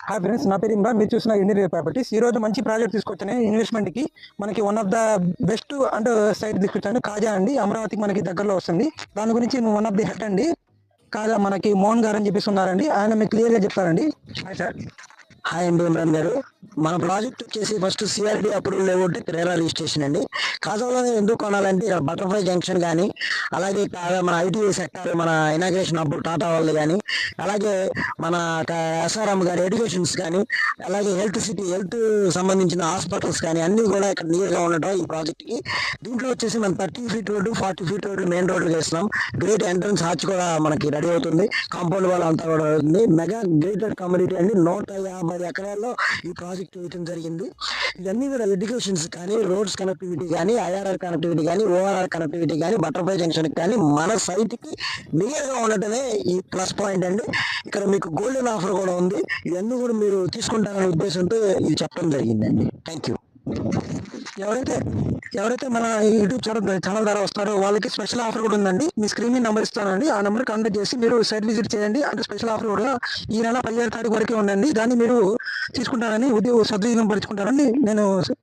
Hi friends, నా పేరు ఇమ్రాన్. మీరు చూసిన ఇండియన్ ప్రాపర్టీస్. ఈ రోజు మంచి ప్రాజెక్ట్ తీసుకొచ్చాను ఇన్వెస్ట్మెంట్ కి. మనకి one of the best and site తీసుకొచ్చాను. కాజా అండి, అమరావతికి మనకి దగ్గరలో వస్తుంది. దాని గురించి వన్ ఆఫ్ ది హెడ్ అండి కాజా మనకి మోహన్ గారు అని చెప్పేసి ఉన్నారండి. ఆయన మీకు క్లియర్ గా చెప్తారండి. Hi sir. హాయ్ అండి, ఇమ్రాన్ గారు. మన ప్రాజెక్ట్ వచ్చేసి first CRD approval layout RERA registration అండి. కాజాలోనే ఎందుకు కొనాలంటే ఇక్కడ బటర్ఫ్లై జంక్షన్ కానీ, అలాగే మన ఐటీ సెక్టర్, మన ఇనాగ్రేషన్ అప్పుడు టాటా వాళ్ళు కానీ, అలాగే మన ఎస్ఆర్ఎం గారి ఎడ్యుకేషన్స్ కానీ, అలాగే హెల్త్ సిటీ హెల్త్ సంబంధించిన హాస్పిటల్స్ కానీ అన్నీ కూడా ఇక్కడ నియర్గా ఉండటం ఈ ప్రాజెక్ట్కి. దీంట్లో వచ్చేసి మనం 30 feet road 40 feet road main రోడ్లు వేస్తున్నాం. గ్రేట్ ఎంట్రన్స్ హాచ్ కూడా మనకి రెడీ అవుతుంది. కాంపౌండ్ వాల్ అంతా కూడా అవుతుంది. మెగా గ్రేటర్ కమ్యూనిటీ అండి. 150 ఎకరాల్లో ఈ ప్రాజెక్ట్ వేయడం జరిగింది. ఇవన్నీ కూడా ఎడ్యుకేషన్స్ కానీ, రోడ్స్ కనెక్టివిటీ కానీ, ఐఆర్ఆర్ కనెక్టివిటీ కానీ, ఓఆర్ఆర్ కనెక్టివిటీ కానీ, బటర్ఫ్లై జంక్షన్ కానీ మన సైట్కి నియర్గా ఉండటమే ఈ ప్లస్ పాయింట్ అండి. ఇక్కడ మీకు గోల్డెన్ ఆఫర్ కూడా ఉంది. ఇవన్నీ కూడా మీరు తీసుకుంటారనే ఉద్దేశంతో ఇది చెప్పడం జరిగిందండి. Thank you. ఎవరైతే మన యూట్యూబ్ ఛానల్ ద్వారా వస్తారో వాళ్ళకి స్పెషల్ ఆఫర్ కూడా ఉందండి. మీ స్క్రీన్ మీద నెంబర్ ఇస్తానండి. ఆ నెంబర్ కాంటాక్ట్ చేసి మీరు సైట్ విజిట్ చేయండి. అంటే స్పెషల్ ఆఫర్ కూడా ఈ నెల 15వ తారీఖు వరకు ఉందండి. దాన్ని మీరు తీసుకుంటారని సద్వినియోగం పరుచుకుంటారని నేను